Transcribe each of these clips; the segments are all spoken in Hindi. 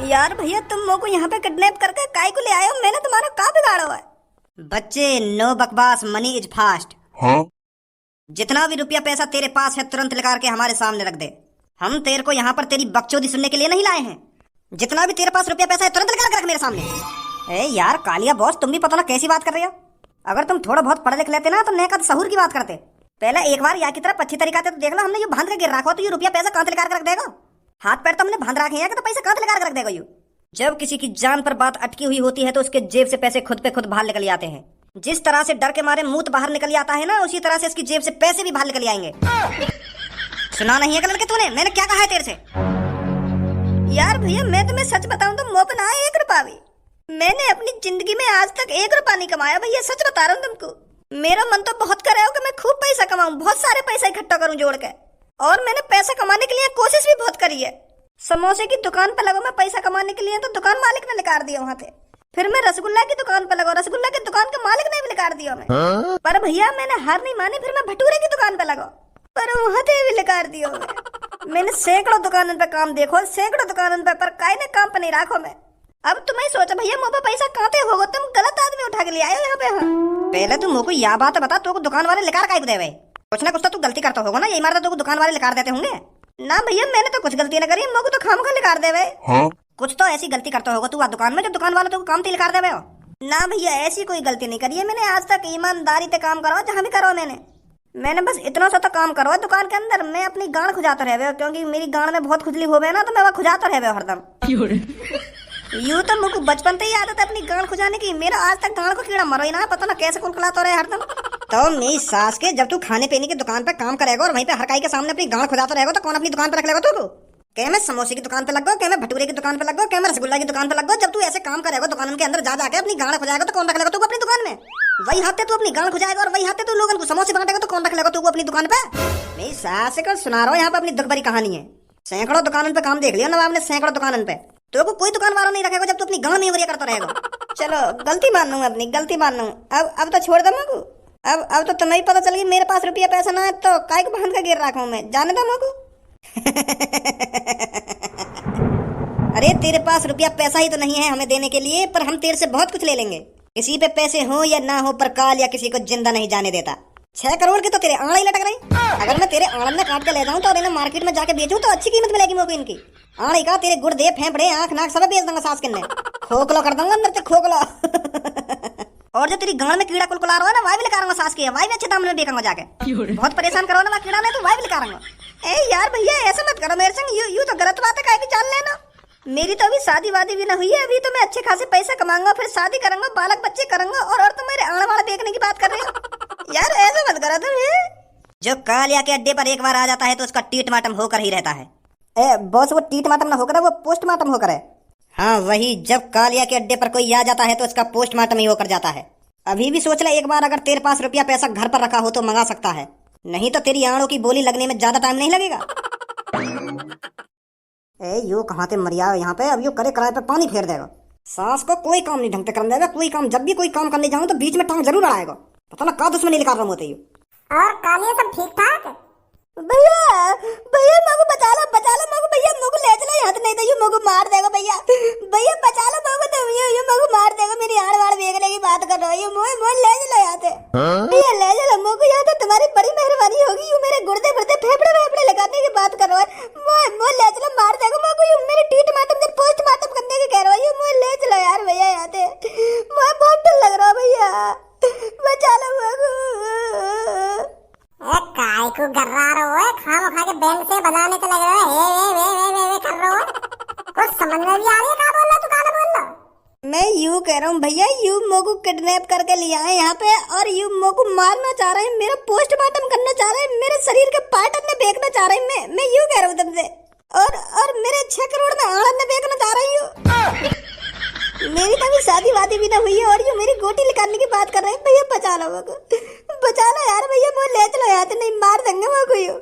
यार भैया तुम मोको यहाँ पे किडनैप करके काय को ले आए हो? मैंने तुम्हारा का बिगाड़ा हुआ है? बच्चे नो बकवास, मनी इज फास्ट। हाँ? जितना भी रुपया पैसा तेरे पास है तुरंत निकाल के हमारे सामने रख दे। हम तेरे को यहाँ पर तेरी बकचोदी सुनने के लिए नहीं लाए हैं। जितना भी तेरे पास रुपया पैसा है तुरंत निकाल के रख मेरे सामने। ए यार कालिया बॉस, तुम भी पता ना कैसी बात कर रहे हो। अगर तुम थोड़ा बहुत पढ़ लिख लेते ना तो नेका सहूर की बात करते। पहले एक बार यहाँ की तरफ अच्छी तरीका से तो देख लो, हमने ये बांध के गिर रखा तो ये रुपया पैसा कहाँ से निकाल के रख देगा? हाथ पैर तो हमने बांध रखे हैं कि तो पैसा कहाँ से निकाल के रख देगा? यू जब किसी की जान पर बात अटकी हुई होती है तो उसके जेब से पैसे खुद पे खुद बाहर निकल आते हैं। जिस तरह से डर के मारे मुंह बाहर निकल आता है ना, उसी तरह से इसकी जेब से पैसे भी बाहर निकल आएंगे। सुना नहीं है कि लड़के तूने मैंने क्या कहा है तेरे से? यार भैया मैं तुम्हें सच बताऊं तो मुंह पे ना 1 रुपया भी मैंने अपनी जिंदगी में आज तक 1 रुपया नहीं कमाया भैया, सच बता रहा हूँ तुमको। मेरा मन तो बहुत कर रहा है कि मैं खूब पैसा कमाऊं, बहुत सारे पैसा इकट्ठा करूं जोड़ के। और मैंने पैसा कमाने के लिए कोशिश भी बहुत करी है। समोसे की दुकान पे लगा मैं पैसा कमाने के लिए तो दुकान मालिक ने निकाल दिया वहाँ से। फिर मैं रसगुल्ला की दुकान पे लगा, रसगुल्ला की दुकान के मालिक ने भी निकाल दिया मैं। पर भैया मैंने हार नहीं मानी, फिर मैं भटूरे की दुकान पे लगा, पर वहाँ से भी निकाल दिया मैंने सैकड़ों दुकानों पे काम देखो, सैकड़ों दुकानों पे, पर काहे ने काम पे नहीं रखो मैं। अब तुम ही सोचो भैया मुँह पे पैसा कहाँ होगा, तुम गलत आदमी उठा के ले आए हो यहाँ पे। पहले तुम मुझको यह बात बता, तो दुकान वाले लेकर काहे को देवे? कुछ ना कुछ तो तू गलती करता होगा ना, यही मारता तो दुकान वाले लेकर देते होंगे ना? भैया मैंने तो कुछ गलती ना करी, मुझको तो खामखा लेकर देवे। हाँ? कुछ तो ऐसी गलती करता होगा तू दुकान में जो दुकान वाले तो काम लेकर देवे हो ना? भैया ऐसी कोई गलती नहीं करी है मैंने आज तक, ईमानदारी से काम करो जहाँ भी करो। मैंने बस इतना सा तो काम करो दुकान के अंदर, मैं अपनी गांड खुजाता रहे, क्योंकि मेरी गांड में बहुत खुजली हो गई ना, तो मैं वह खुजाता रहे हरदम। यूं तो मुझको बचपन से ही आदत है अपनी गांड खुजाने की। मेरा आज तक गांड को कीड़ा मरो ही ना, पता ना कैसे कौन खिलाता रहे हरदम। तो मेरी सास के जब तू खाने पीने की दुकान पे काम करेगा और वहीं पे हर काई के सामने अपनी गांड खुजाता रहेगा तो कौन अपनी दुकान पे रख लेगा तू? क्या मैं समोसे की दुकान पे लग गो, क्या मैं भटूरे की दुकान पे लग गो, क्या मैं रसगुल्ला की दुकान पे लग गो? जब तू ऐसे काम करेगा दुकान के अंदर जा जाके अपनी गांड खुजाएगा तो कौन रख लेगा तू अपनी दुकान में? वही हाथे तू अपनी गांड खुजाएगा और वही हाथे तू लोगों को समोसे बांटेगा तो कौन रख लेगा तू अपनी दुकान पे? मेरी सास को सुना रहा हूँ यहाँ पे अपनी दुख भरी कहानी है। सैकड़ों दुकानों पे काम देख लिया नवाब ने, सैकड़ों दुकानों पे, तो को कोई दुकान वाला नहीं रखेगा जब तू अपनी गांड में करता रहेगा। चलो गलती मान लूंगा, अपनी गलती मान लूँ। अब तो छोड़ दो मुझको। अब तो तुम्हें पता चल गई मेरे पास रुपया पैसा ना है तो काय को बांध के गिर रखा हूँ मैं, जाने दो मुझको। अरे तेरे पास रुपया पैसा ही तो नहीं है हमें देने के लिए, पर हम तेरे से बहुत कुछ ले लेंगे। किसी पे पैसे हो या ना हो पर काल या किसी को जिंदा नहीं जाने देता। 6 करोड़ की तो तेरे आंड़ ही लटक रही। अगर मैं तेरे आंड़ में काट के ले जाऊं तो और इन्हें मार्केट में जाके बेचूं तो अच्छी कीमत मिलेगी मुझको इनकी। आंड़ी का तेरे गुर्दे फेफड़े आंख नाक सब बेच दूंगा सास के, खोखलो कर दूंगा अंदर से खोखलो। और जो तेरी गांड में कीड़ा कुलकुला रहा है ना, वही भी लेकर आऊंगा सास की, वही भी अच्छे दाम में बेचूंगा जाके। बहुत परेशान करो ना कीड़ा ने तो वही भी लेकर आऊंगा। ए यार भैया ऐसा मत करो मेरे संग, यू तो गलत बात है, काहे की जान लेना। मेरी तो अभी शादी वादी भी ना हुई है, अभी तो मैं अच्छे खासे पैसा कमाऊंगा, फिर शादी करूंगा, बालक बच्चे करूंगा, और तुम मेरे आंड़ वाला देखने की बात कर रहे हो। यार ऐसा मत करो तुम। जो कालिया के अड्डे पर एक बार आ जाता है तो उसका टीटमाटम होकर ही रहता है। बॉस वो टीटमाटम ना होकर, वो पोस्टमार्टम होकर है। हाँ वही, जब कालिया के अड्डे पर कोई आ जाता है तो उसका पोस्टमार्टम ही होकर जाता है। अभी भी सोच ले एक बार, अगर तेरे पास रुपया पैसा घर पर रखा हो तो मंगा सकता है, नहीं तो तेरी आंड़ों की बोली लगने में ज्यादा टाइम नहीं लगेगा। यू कहाँ से मरिया यहाँ पे, अब यू करे कराए पे पानी फेर देगा। सास को कोई काम नहीं ढंग से करने देगा, कोई काम, जब भी कोई काम करने जाऊँ तो बीच में टांग जरूर अड़ाएगा, पता ना का दुश्मनी निकाल रहा होते यू। और कालिया सब ठीक ठाक? भैया भैया मगो बचा लो मगो, भैया मगो ले चलो यहाँ से, नहीं तो यू मगो मार देगा। भैया भैया बचा लो मगो, तो यू मगो मार देगा। मेरी आड़ वाड़ बेगने की बात कर रही हो, मोह ले चलो यहाँ से। भैया ले चलो मगो यहाँ, तो तुम्हारी बड़ी मेहरबानी होगी। यू मेरे गुर्दे गुर्दे फेफड़े फेफड़े लगाने की बात कर रहा है। मोह ले चलो, मार देगा मगो। यू मेरे टीटमाटम से पोस्टमार्टम करने की कह रहा है। मोह ले चलो यार भैया यहाँ से, मोह बहुत डर लग रहा है भैया, बचा लो मगो। काय को गर्रा रहो है, खाम खा के बैंड से बजाने तो लग रहा है, वे कर रहो है। कुछ समझ में भी आ रही है, क्या बोल रहा तू, गाना बोल रहा? मैं यू कह रहा हूँ भैया, यू मोको किडनैप करके ले आए यहाँ पे और यू मोको मारना चाह रहे हैं, मेरा पोस्टमार्टम करना चाह रहे हैं, मेरे शरीर के पार्ट में बेचना चाह रहे हैं। मैं यू कह रहा हूँ तुमसे, और मेरे 6 करोड़ में आड़ में बेचना चाह रही हूँ। मेरी कभी शादी वादी भी ना हुई है और यू मेरी गोटी निकालने की बात कर रहे हैं। भैया बचा लो मुझको, बचा लो यार भैया, मुझे ले चलो यार, नहीं मार देंगे मुझको यू।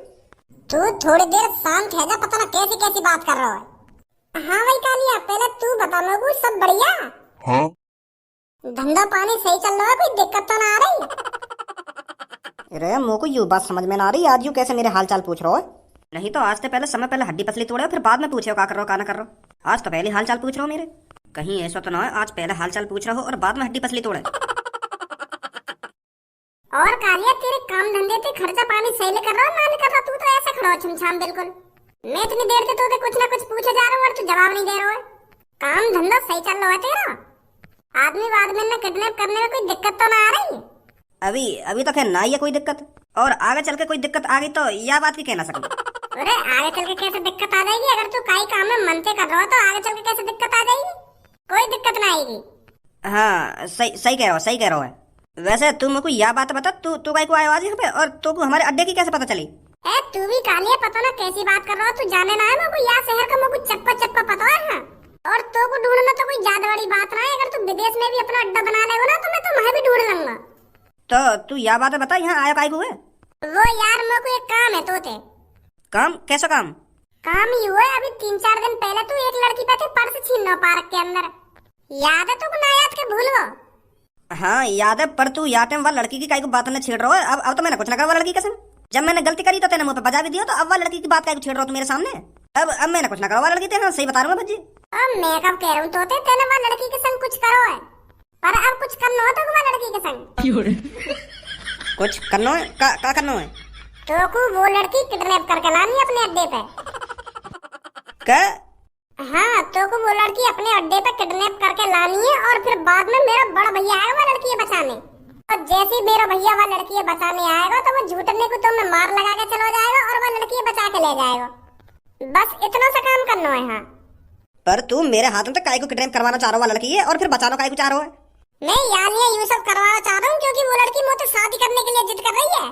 तू थोड़ी देर शांत है जा, पता ना कैसी कैसी बात कर रहा है। हाँ भाई कालिया, पहले तू बता मेरे, सब बढ़िया? हाँ? धंधा पानी सही चल रहा है, कोई दिक्कत तो ना आ रही? अरे मोको यू बात समझ में ना आ रही, आज यू कैसे मेरे हाल चाल पूछ रहा हो? नहीं तो आज से पहले समय पहले हड्डी पसली तोड़े, फिर बाद में पूछे का कर रहे हो का ना कर रहे हो। आज तो पहले हालचाल पूछ रहा हो मेरे, कहीं ऐसा तो ना है आज पहले हालचाल पूछ रहा हो और बाद में हड्डी पसली तोड़े। और कालिया तेरे काम धंधे पे खर्चा पानी सही कर रहा मैं नहीं कर रहा, तू तो ऐसा खड़ा हो छमछाम बिल्कुल। मैं इतनी देर से तो कुछ ना कुछ पूछे जा रहा हूँ और तू जवाब नहीं दे रहा है। काम धंधा सही चल रहा है तेरा? आदमी वादमी ने किडनैप करने में कोई दिक्कत तो ना आ रही? अभी तो खैर ना ही है कोई दिक्कत, और आगे चल के कोई दिक्कत आ गई तो यह बात भी कहना सकते। अरे आगे चल के कैसे दिक्कत आ जाएगी? अगर तू कई काम में मन से कर रहा हो तो आगे चल के कैसे दिक्कत आ जाएगी? कोई दिक्कत ना आएगी। हाँ सही कह रहा है। वैसे तू मेरे को यह बात बता, तू काहे को आया आज यहाँ पे, और तू को हमारे अड्डे की कैसे पता चली? तू भी कालिया पता ना कैसी बात कर रहा हो, तू जाने ना है मेरे को यह शहर का मेरे को चप्पा पता है। और तो को ढूंढना तो कोई ज्यादा बड़ी बात ना है, अगर तू विदेश में भी अपना अड्डा बना लेगा ना तो मैं तुम्हें भी ढूंढ लूंगा। तो तू यह बात बता, यहाँ आया काहे को है? वो यार मेरे को एक काम है तोते। काम? कैसा काम? काम ही हुआ है, अभी 3-4 दिन पहले तू एक लड़की पे थे पर्स छीन लो पार्क के अंदर, याद है तुमको? ना याद के भूल गो? हाँ याद है, पर तू याद है वह लड़की की काहे को बात न छेड़ रहा है? अब तो मैंने कुछ ना कहा वह लड़की कसम, जब मैंने गलती करी तो तेने मुंह पे बजा भी दिया, तो अब वह लड़की की बात काहे को छेड़ रहा हो तू मेरे सामने? अब मैंने कुछ ना कहा वह लड़की तेरे, सही बता रहा हूँ भज्जी। अब मैं कब कह रहा हूँ तोते तेने वह लड़की के संग कुछ करो है, पर अब कुछ करना हो तो वह लड़की के संग कुछ करना है? का करना है? तो को वो लड़की किडनैप करके लानी अपने अड्डे पे। क्या? हाँ तो को वो लड़की अपने अड्डे पे किडनैप करके लानी है, और फिर बाद में मेरा बड़ा भैया आएगा वो लड़की बचाने, और जैसे ही मेरा भैया वो लड़की बचाने आएगा तो वो झूठने को तो मैं मार लगा के चला जाएगा और वो लड़की बचा के ले जाएगा। बस इतना सा काम करना है। हाँ पर तू मेरे हाथ में तो काहे को किडनैप करवाना चाह रहा है लड़की है, और फिर बचाना काहे को चाह रहा है? मैं यार ये सब करवाना चाह रहा हूँ क्योंकि वो लड़की मुझसे शादी करने के लिए जिद कर रही है,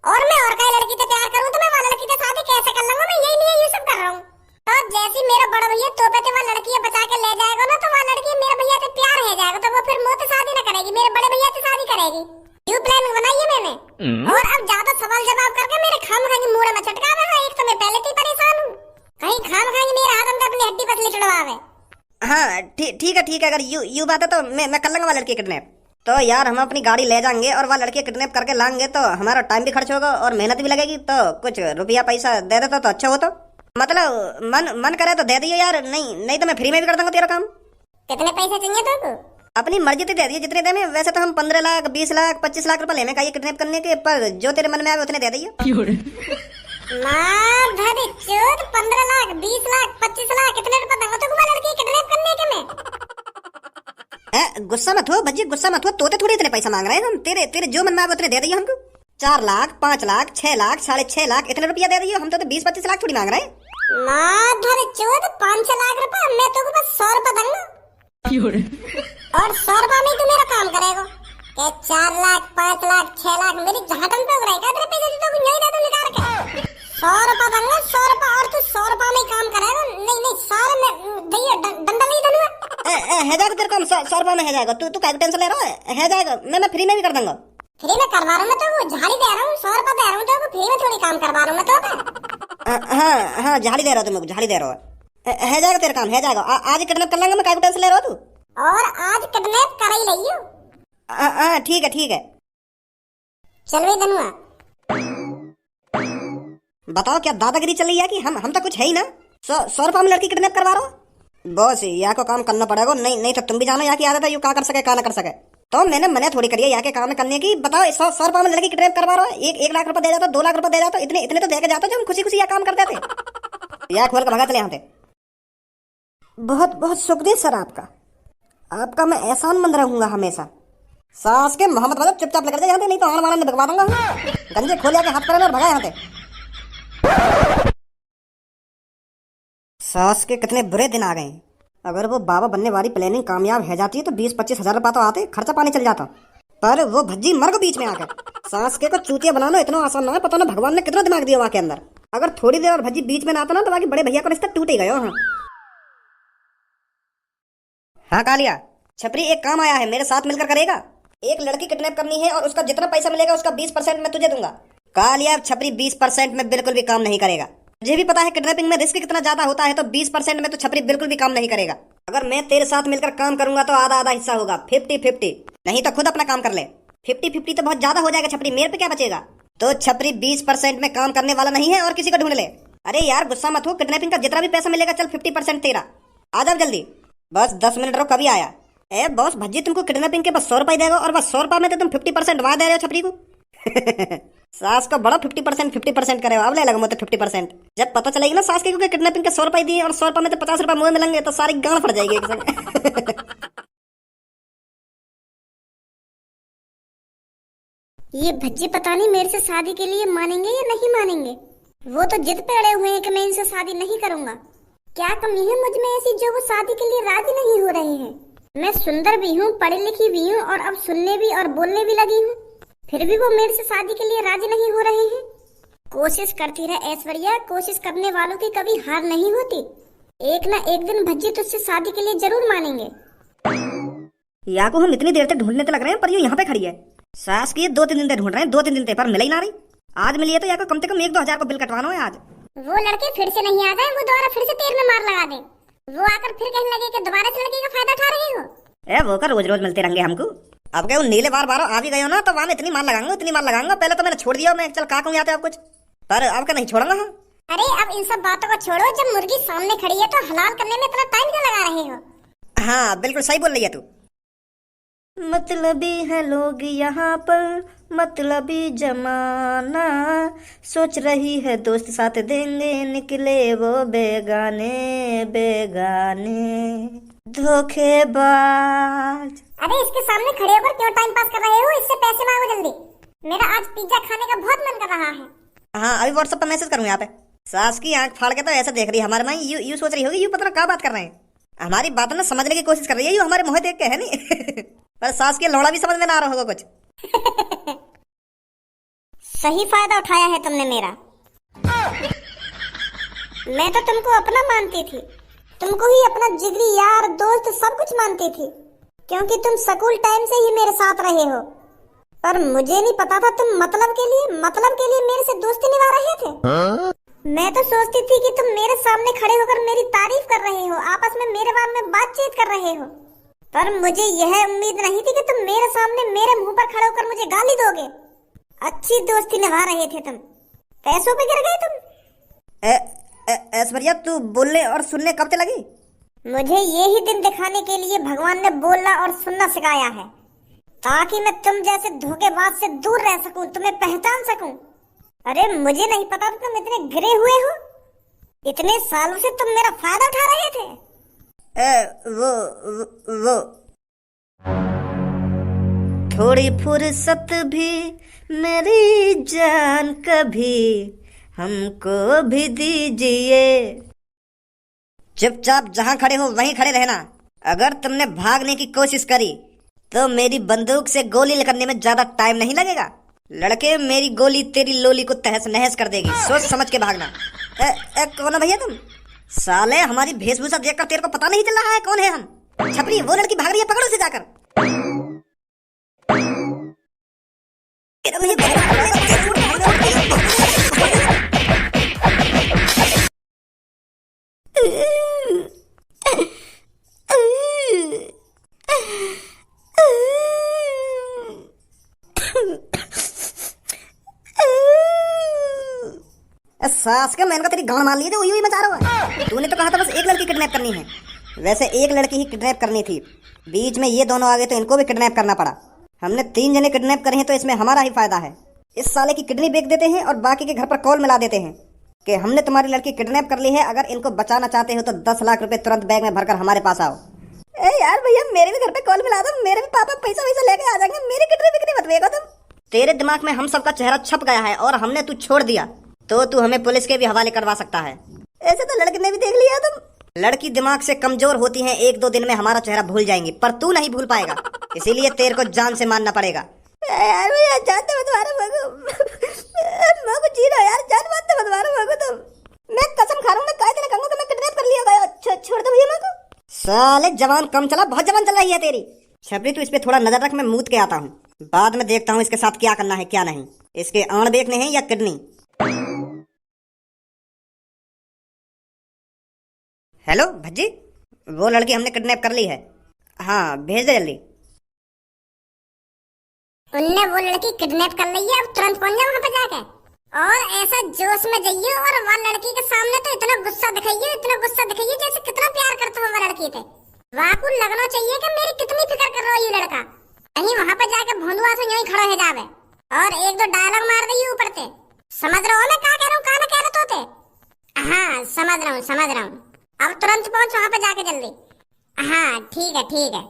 और मैं और कोई लड़की से प्यार करूँ तो मैं वो लड़की से शादी कैसे कर लूंगा? मैं यही लिए ये सब कर रहा हूँ। तो जैसे मेरा बड़ा भैया तोपे से वो लड़की बचा के ले जाएगा ना, तो वो लड़की मेरे भैया से प्यार हो जाएगा, तो वो फिर मुझसे शादी न करेगी, मेरे बड़े भैया से शादी करेगी। यू प्लान बनाई है मैंने, और अब ज्यादा सवाल जवाब करके मेरे खाम खाएंगे मुंह में चटका रहा। एक तो मैं पहले से परेशान हूँ, कहीं खाम खाएंगे मेरे हाथ में अपनी हड्डी पसली चढ़वावे। हाँ ठीक है, अगर यू बात है तो मैं कर लूंगा वह लड़की किडनैप। तो यार हम अपनी गाड़ी ले जाएंगे और वह लड़की किडनैप करके लाएंगे, तो हमारा टाइम भी खर्च होगा और मेहनत भी लगेगी, तो कुछ रुपया पैसा दे देता तो अच्छा हो। तो मतलब मन करे तो दे दिए यार, नहीं तो मैं फ्री में भी कर दूंगा तेरा काम। कितने पैसे चाहिए तुमको? अपनी मर्जी से दे दिए जितने दे में। वैसे तो हम 15 लाख 20 लाख 25 लाख रुपए लेने का ये किडनैप करने के, पर जो तेरे मन में आए उतने दे दिए। 15 लाख 20 लाख 25 लाख कितने रुपए दूंगा तुमको लड़की किडनैप करने के मैं? गुस्सा मत हो भज्जी, गुस्सा मत हो, तोते थोड़ी इतने पैसा मांग रहे हैं हम। तेरे जो मन में आए उतने दे दिए हमको। 4 लाख 5 लाख 6 लाख 6.5 लाख इतने रुपया दे दिए हम तो 20-25 लाख थोड़ी मांग रहे हैं। 5-6 लाख रुपए मैं तो बस 100 रुपए दूंगा, और 100 रुपए में तू मेरा काम करेगा? 4 लाख 5 लाख 6 लाख मेरी झाटन पे रहेगा तेरे पैसे तो नहीं दे दूं निकाल के। 100 रुपए दूंगा 100 रुपए, और तू 100 रुपए में काम करेगा? नहीं सारे में भैया डंडा नहीं दूंगा। है जाएगा तेरे काम 100 रुपए में है जाएगा। तू क्या टेंशन ले रहा है जाएगा, मैं फ्री में भी कर दूंगा। फ्री में करवा रहा हूँ मैं तो, वो झाड़ी दे रहा हूँ 100 रुपए दे रहा हूँ तो फ्री में थोड़ी काम करवा रहा हूँ मैं तो। हाँ झाड़ी दे रहा तुम, झाड़ी दे रहा है जाएगा तेरा काम, है जाएगा। आज किडनैप कर लेंगे, मैं क्या टेंशन ले रहा तू? और आज किडनैप कर ही रही हूँ। ठीक है चल भाई धनुआ बताओ क्या दादागिरी चल रही है कि हम तो कुछ है ही ना। 100 रुपए में लड़की किडनैप करवा रहा हो? बॉस यहाँ को काम करना पड़ेगा, नहीं तो तुम भी जानो यहाँ की आदत है, यू क्या कर सके क्या ना कर सके। तो मैंने मना थोड़ी करी है यहाँ के काम करने की। बताओ 100 रुपए में लड़की किडनैप करवा रहा है, 1 लाख रुपए दे जाता, 2 लाख रुपए दे जाता, इतने तो देके जाता जो हम खुशी यह काम करते थे। यहाँ खोल कर भगा चले यहाँ थे। बहुत शुक्रिया सर आपका मैं एहसानमंद रहूंगा हमेशा। सास के मोहम्मद मतलब चुपचाप लेकर जाते, नहीं तो आन वाला भगवा दूंगा। गंजे खोल के हाथ कर और भगा यहाँ थे। सास के कितने बुरे दिन आ गए। अगर वो बाबा बनने वाली प्लानिंग कामयाब है जाती है तो 20-25 हजार रुपया तो आते, खर्चा पानी चल जाता। पर वो भज्जी मर को बीच में आकर सास के को चूतिया बनाना इतना आसान ना है। पता ना भगवान ने कितना दिमाग दिया वहां के अंदर। अगर थोड़ी देर और भज्जी बीच में ना आता ना तो बाकी बड़े भैया का रिश्ता टूट ही गया। हाँ कालिया छपरी, एक काम आया है, मेरे साथ मिलकर करेगा। एक लड़की किडनैप करनी है और उसका जितना पैसा मिलेगा उसका 20% मैं तुझे दूंगा। कालिया छपरी 20% में बिल्कुल भी काम नहीं करेगा। मुझे भी पता है किडनैपिंग में रिस्क कितना ज्यादा होता है, तो 20% में तो छपरी बिल्कुल भी काम नहीं करेगा। अगर मैं तेरे साथ मिलकर काम करूंगा तो आधा हिस्सा होगा, 50-50, नहीं तो खुद अपना काम कर ले। 50-50 तो बहुत ज्यादा हो जाएगा छपरी, मेरे पे क्या बचेगा। तो छपरी 20% में काम करने वाला नहीं है और किसी को ढूंढ ले। अरे यार गुस्सा मत हो, किडनैपिंग का जितना भी पैसा मिलेगा चल 50% तेरा। आ जाओ जल्दी। बस 10 मिनट रहो, कभी आया। ए बॉस, भज्जी तुमको किडनैपिंग के बस 100 रुपए देगा, और बस 100 रुपए में तो तुम 50% वहां दे रहे हो छपरी को। सास को बड़ा 50% करे हो, अब ले लगा मुझे 50%। जब पता चलेगी ना सास के किडनैपिंग के 100 रुपए दिए और 100 रुपए में तो 50 रुपए मुंह मिलेंगे, तो सारी गांड फट जाएगी एक संग। ये भज्जी पता नहीं मेरे से शादी के लिए मानेंगे या नहीं मानेंगे। वो तो जिद पे अड़े हुए हैं कि मैं इनसे शादी नहीं करूंगा। क्या कमी है मुझ में ऐसी जो वो शादी के लिए राजी नहीं हो रहे हैं। मैं सुंदर भी हूँ, पढ़ी लिखी भी हूँ, और अब सुनने भी और बोलने भी लगी हूँ, फिर भी वो मेरे से शादी के लिए राजी नहीं हो रहे हैं। कोशिश करती रहे ऐश्वर्या, कोशिश करने वालों की कभी हार नहीं होती। एक ना एक दिन भज्जी तुझसे शादी के लिए जरूर मानेंगे। या को हम इतनी देर से ढूंढने तो लग रहे हैं, पर ये यहाँ पे खड़ी है। सास की 2-3 दिन से ढूंढ रहे हैं, 2-3 दिन से, पर मिल ही ना रही। आज मिली है तो या को कम से कम 1-2 हजार को बिल कटवाना है आज। वो लड़के फिर से नहीं आ जाए, वो दोबारा फिर से तेल में मार लगा दे। वो आकर फिर कहने लगे कि दोबारा से लड़के का फायदा उठा रहे हो। ए वो का रोज रोज मिलते रहेंगे हमको। अब क्या नीले बार आ भी गए हो ना, तो वहां में इतनी मार लगाऊंगा, इतनी मार लगाऊंगा। पहले तो मैंने छोड़ दिया, मैं चल का कहूं या तो आप कुछ, पर अब का नहीं छोड़ूंगा। हाँ अरे अब इन सब बातों को छोड़ो, जब मुर्गी सामने खड़ी है तो हलाल करने में इतना टाइम क्यों लगा रहे हो। हाँ बिल्कुल सही बोल रही है तू। मतलबी है लोग यहाँ पर, मतलबी जमाना, सोच रही है दोस्त साथ देंगे, निकले वो बेगाने बेगाने धोखेबाज। अरे इसके सामने खड़े होकर क्यों टाइम पास कर रहे हो, इससे पैसे मांगो जल्दी। मेरा आज पिज्जा खाने का बहुत मन कर रहा है। हाँ अभी व्हाट्सएप पर मैसेज करूँ यहाँ पे। सास की आंख फाड़ के तो ऐसा देख रही है हमारे माँ, यू सोच रही होगी यू पता ना क्या बात कर रहे हैं। हमारी बात ना समझने की कोशिश कर रही है, यू हमारे मुँह देख के है नहीं। पर सास की लौड़ा भी समझ में ना आ रहा होगा कुछ। सही फायदा उठाया है तुमने मेरा। मैं तो तुमको अपना मानती थी, तुमको ही अपना जिगरी यार दोस्त सब कुछ मानती थी, क्योंकि तुम स्कूल टाइम से ही मेरे साथ रहे हो। पर मुझे नहीं पता था तुम मतलब के लिए मेरे से दोस्ती निभा रहे थे। मैं तो सोचती थी कि तुम मेरे सामने खड़े होकर मेरी तारीफ कर रहे हो, आपस में मेरे बारे में बातचीत कर रहे हो। पर मुझे यह उम्मीद नहीं थी कि तुम मेरे सामने मेरे मुंह पर खड़े होकर मुझे गाली दोगे। अच्छी दोस्ती निभा रहे थे तुम, पैसों पे गिर गए तुम। ऐश्वर्या तू बोलने और सुनने कब से लगी? मुझे यही दिन दिखाने के लिए भगवान ने बोलना और सुनना सिखाया है, ताकि मैं तुम जैसे धोखेबाज से दूर रह सकूं, तुम्हें पहचान सकूं। अरे मुझे नहीं पता था तुम इतने गिरे हुए हो। इतने सालों से तुम मेरा फायदा उठा रहे थे। वो थोड़ी फुर्सत भी मेरी जान, कभी हमको भी दीजिए। चुपचाप जहां खड़े हो वहीं खड़े रहना। अगर तुमने भागने की कोशिश करी तो मेरी बंदूक से गोली करने में ज्यादा टाइम नहीं लगेगा। लड़के मेरी गोली तेरी लोली को तहस नहस कर देगी, सोच समझ के भागना। कौन है भैया तुम? साले हमारी वेशभूषा देखकर तेरे को पता नहीं चल रहा है कौन है हम? छपरी वो लड़की भाग रही है, पकड़ो उसे जाकर। सास का मैंने तेरी गांड मार ली थी, वही मचा रहा है। तूने तो कहा था बस एक लड़की किडनैप करनी है। वैसे एक लड़की ही किडनैप करनी थी, बीच में ये दोनों आ गए तो इनको भी किडनैप करना पड़ा। हमने 3 जने किडनैप करे हैं, तो इसमें हमारा ही फायदा है। इस साले की किडनी बेच देते हैं और बाकी के घर पर कॉल मिला देते हैं कि हमने तुम्हारी लड़की किडनैप कर ली है, अगर इनको बचाना चाहते हो तो 10 लाख रुपए तुरंत बैग में भरकर हमारे पास आओ। ए यार भैया, मेरे भी घर पे कॉल मिला दो, मेरे भी पापा पैसा वैसा लेके आ जाएंगे, मेरी किडनी बिक्री मत बेचो तुम। तेरे दिमाग में हम सबका चेहरा छप गया है और हमने तू छोड़ दिया तो तू हमें पुलिस के भी हवाले करवा सकता है। ऐसे तो लड़के ने भी देख लिया तुम। लड़की दिमाग से कमजोर होती है, 1-2 दिन में हमारा चेहरा भूल जाएंगी, पर तू नहीं भूल पाएगा। इसीलिए तेरे को जान से मानना पड़ेगा। यार भैया जानते मत मारो मगो जी रहा यार, जान मानते मत मारो मगो तुम। मैं कसम खा रहा हूं, मैं काहे कहूंगा कि मैं किडनैप कर लिया गया। छोड़ दो भैया मगो। साले जवान कम चला, बहुत जवान चल रही है तेरी। छपरी तू इस पे थोड़ा नजर रख, मैं मूत के आता हूँ, बाद में देखता हूँ इसके साथ क्या करना है क्या नहीं। इसके आंड़ देखने हैं या किडनी। हेलो भज्जी, वो लड़की हमने किडनैप कर ली है। हाँ भेज दे जल्दी। उनने वो लड़की किडनैप कर ली है, अब तुरंत पहुंच जाओ वहां पे जाके। और ऐसा जोश में जाइए और वह लड़की के सामने तो इतना गुस्सा दिखाइए जैसे कितना प्यार करते हो वह लड़की थे। वहाँ को लगना चाहिए कि मेरी कितनी फिक्र कर रहा है ये लड़का। कहीं वहाँ पर जाके भोंदुआ से यहीं खड़ा हो जावे और एक दो डायलॉग मार दइए ऊपर से। समझ रहे हो मैं क्या कह रहा हूँ, कहा कह रहे तो थे। हाँ समझ रहा हूँ। अब तुरंत पहुँच वहाँ पे जाके जल्दी। हाँ ठीक है।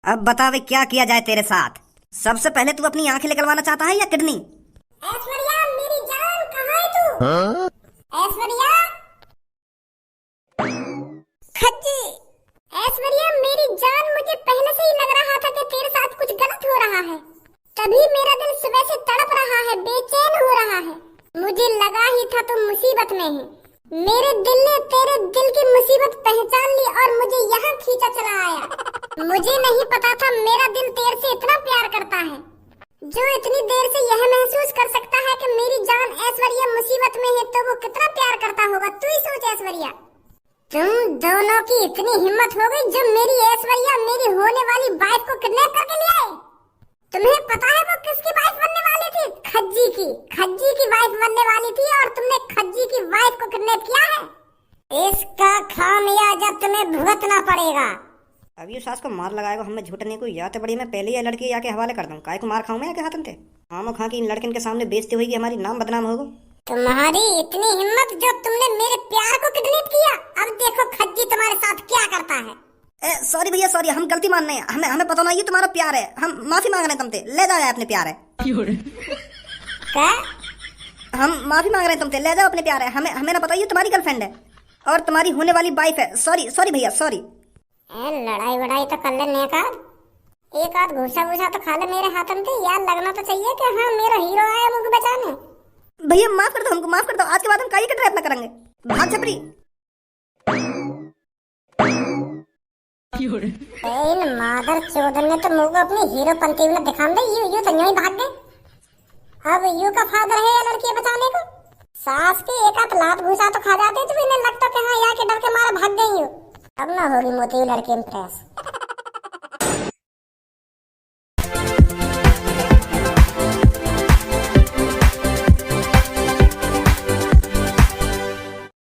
अब बता वे क्या किया जाए तेरे साथ। सबसे पहले तू अपनी आंखें निकलवाना चाहता है या किडनी? ऐश्वर्या मेरी जान कहाँ है तू? ऐश्वर्या खज्जी, ऐश्वर्या मेरी जान, मुझे पहले से ही लग रहा था कि तेरे साथ कुछ गलत हो रहा है। तभी मेरा दिल सुबह से तड़प रहा है, बेचैन हो रहा है। मुझे लगा ही था तुम मुसीबत में है। मेरे दिल ने तेरे दिल की मुसीबत पहचान ली और मुझे यहाँ खींचा चला आया। मुझे नहीं पता था मेरा दिल तेरे से इतना प्यार करता है, जो इतनी देर से यह महसूस कर सकता है कि मेरी जान ऐश्वर्या मुसीबत में है तो वो कितना प्यार करता होगा। तू ही सोच ऐश्वर्या, तुम दोनों की इतनी हिम्मत हो गई जो मेरी ऐश्वर्या मेरी होने वाली वाइफ को किडनैप करके ले आए। तुम्हें पता है वो किसकी वाइफ बनने वाली थी? खज्जी की वाइफ बनने वाली थी और तुमने खज्जी की वाइफ को किडनैप किया है। इसका खामियाजा तुम्हें भुगतना पड़ेगा। अब ये सास को मार लगाएगा हमें झूठने को, या तो बड़ी मैं पहले ही लड़की आके हवाले कर दूं। काय को मार खाऊं मैं आके हाथन थे। हाँ खा की इन लड़किन के सामने बेइज्जती होगी, हमारी नाम बदनाम होगा। तुम्हारी इतनी हिम्मत जो तुमने मेरे प्यार को किडनैप किया। अब देखो खज्जी तुम्हारे साथ क्या करता है। सॉरी भैया सॉरी, हम गलती मान रहे हैं। हमें पता नहीं ये तुम्हारा प्यार है, हम माफी मांग रहे हैं तुमसे। ले जाओ अपने प्यार है। क्या? हम माफी मांग रहे हैं तुमसे, ले जाओ अपने प्यार है। हमें ना पता ये तुम्हारी गर्लफ्रेंड है और तुम्हारी होने वाली वाइफ है। सॉरी भैया सॉरी। लड़ाई वड़ाई तो कर ले, एक आध घूसा तो खा ले मेरे हाथन से। यार लगना तो चाहिए कि हाँ मेरा हीरो आया मुझे बचाने। भैया माफ कर दो, हमको माफ कर दो। आज के बाद हम काई का ट्रैप ना करेंगे। भाग छपरी। इन मादर चोदन ने तो मुझे अपनी हीरो पंती में दिखा दे। यू तो यहीं भाग गए। अब यू का फायदा है लड़की बचाने को। सास के एक आध लात घुसा तो खा जाते तो इन्हें लगता कि हाँ यहाँ के डर के मारे भाग गई यू। अब ना होगी मोती लड़की इम्प्रेस।